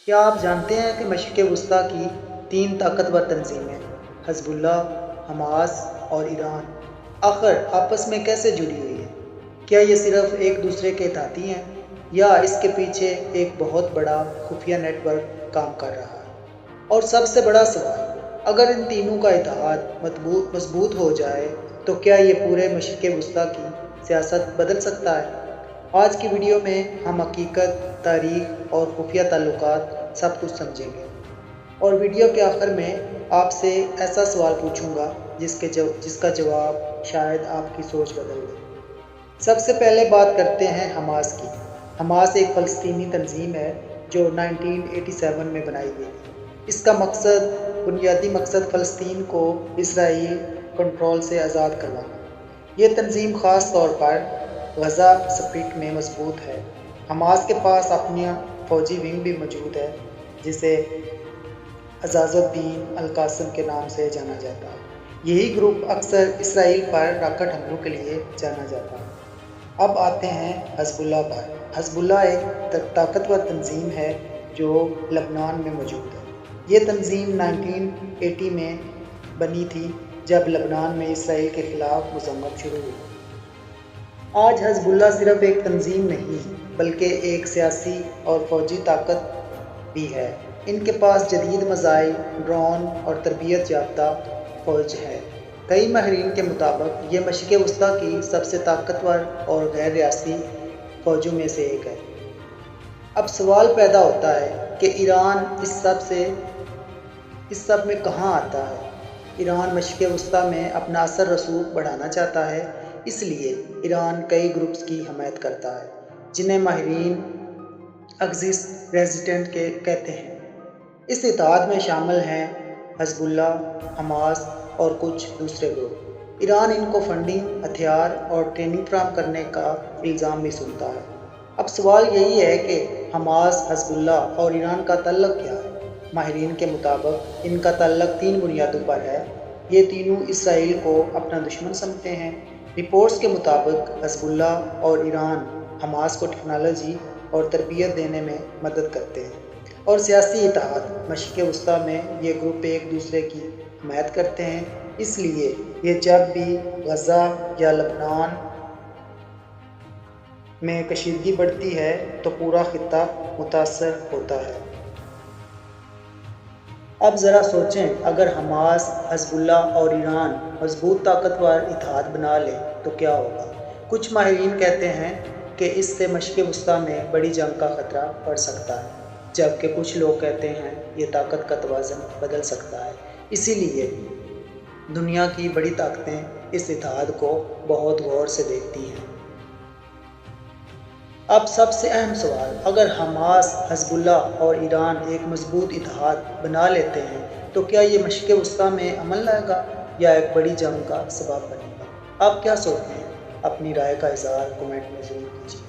کیا آپ جانتے ہیں کہ مشرق وسطیٰ کی 3 طاقتور تنظیمیں حزب اللہ، حماس اور ایران آخر آپس میں کیسے جڑی ہوئی ہیں؟ کیا یہ صرف ایک دوسرے کے اتحادی ہیں یا اس کے پیچھے ایک بہت بڑا خفیہ نیٹ ورک کام کر رہا ہے؟ اور سب سے بڑا سوال، اگر ان تینوں کا اتحاد مضبوط ہو جائے تو کیا یہ پورے مشرق وسطیٰ کی سیاست بدل سکتا ہے؟ آج کی ویڈیو میں ہم حقیقت، تاریخ اور خفیہ تعلقات سب کچھ سمجھیں گے، اور ویڈیو کے آخر میں آپ سے ایسا سوال پوچھوں گا جس کا جواب شاید آپ کی سوچ بدل دے۔ سب سے پہلے بات کرتے ہیں حماس کی۔ حماس ایک فلسطینی تنظیم ہے جو 1987 میں بنائی گئی تھی۔ اس کا بنیادی مقصد فلسطین کو اسرائیل کنٹرول سے آزاد کروانا۔ یہ تنظیم خاص طور پر غزہ سٹرپ میں مضبوط ہے۔ حماس کے پاس اپنا فوجی ونگ بھی موجود ہے جسے عزاز الدین القاسم کے نام سے جانا جاتا ہے۔ یہی گروپ اکثر اسرائیل پر راکٹ حملوں کے لیے جانا جاتا ہے۔ اب آتے ہیں حزب اللہ پر۔ حزب اللہ ایک طاقتور تنظیم ہے جو لبنان میں موجود ہے۔ یہ تنظیم 1980 میں بنی تھی جب لبنان میں اسرائیل کے خلاف مذمت شروع ہوئی۔ آج حزب اللہ صرف ایک تنظیم نہیں بلکہ ایک سیاسی اور فوجی طاقت بھی ہے۔ ان کے پاس جدید میزائل، ڈرون اور تربیت یافتہ فوج ہے۔ کئی ماہرین کے مطابق یہ مشرق وسطیٰ کی سب سے طاقتور اور غیر ریاستی فوجوں میں سے ایک ہے۔ اب سوال پیدا ہوتا ہے کہ ایران اس سب میں کہاں آتا ہے؟ ایران مشرق وسطیٰ میں اپنا اثر رسوخ بڑھانا چاہتا ہے، اس لیے ایران کئی گروپس کی حمایت کرتا ہے جنہیں ماہرین ایگزسٹ ریزسٹنٹ کہتے ہیں۔ اس اتحاد میں شامل ہیں حزب اللہ، حماس اور کچھ دوسرے گروپ۔ ایران ان کو فنڈنگ، ہتھیار اور ٹریننگ فراہم کرنے کا الزام بھی سنتا ہے۔ اب سوال یہی ہے کہ حماس، حزب اللہ اور ایران کا تعلق کیا ہے؟ ماہرین کے مطابق ان کا تعلق 3 بنیادوں پر ہے۔ یہ تینوں اسرائیل کو اپنا دشمن سمجھتے ہیں۔ رپورٹس کے مطابق حزب اللہ اور ایران حماس کو ٹیکنالوجی اور تربیت دینے میں مدد کرتے ہیں، اور سیاسی اتحاد۔ مشرق وسطیٰ میں یہ گروپ ایک دوسرے کی حمایت کرتے ہیں، اس لیے یہ جب بھی غزہ یا لبنان میں کشیدگی بڑھتی ہے تو پورا خطہ متاثر ہوتا ہے۔ اب ذرا سوچیں، اگر حماس، حزب اللہ اور ایران مضبوط طاقتور اتحاد بنا لیں تو کیا ہوگا؟ کچھ ماہرین کہتے ہیں کہ اس سے مشرق وسطیٰ میں بڑی جنگ کا خطرہ بڑھ سکتا ہے، جبکہ کچھ لوگ کہتے ہیں یہ طاقت کا توازن بدل سکتا ہے۔ اسی لیے دنیا کی بڑی طاقتیں اس اتحاد کو بہت غور سے دیکھتی ہیں۔ اب سب سے اہم سوال، اگر حماس، حزب اللہ اور ایران ایک مضبوط اتحاد بنا لیتے ہیں تو کیا یہ مشرق وسطیٰ میں امن لائے گا یا ایک بڑی جنگ کا سبب بنے گا؟ آپ کیا سوچتے ہیں؟ اپنی رائے کا اظہار کمنٹ میں ضرور کیجیے۔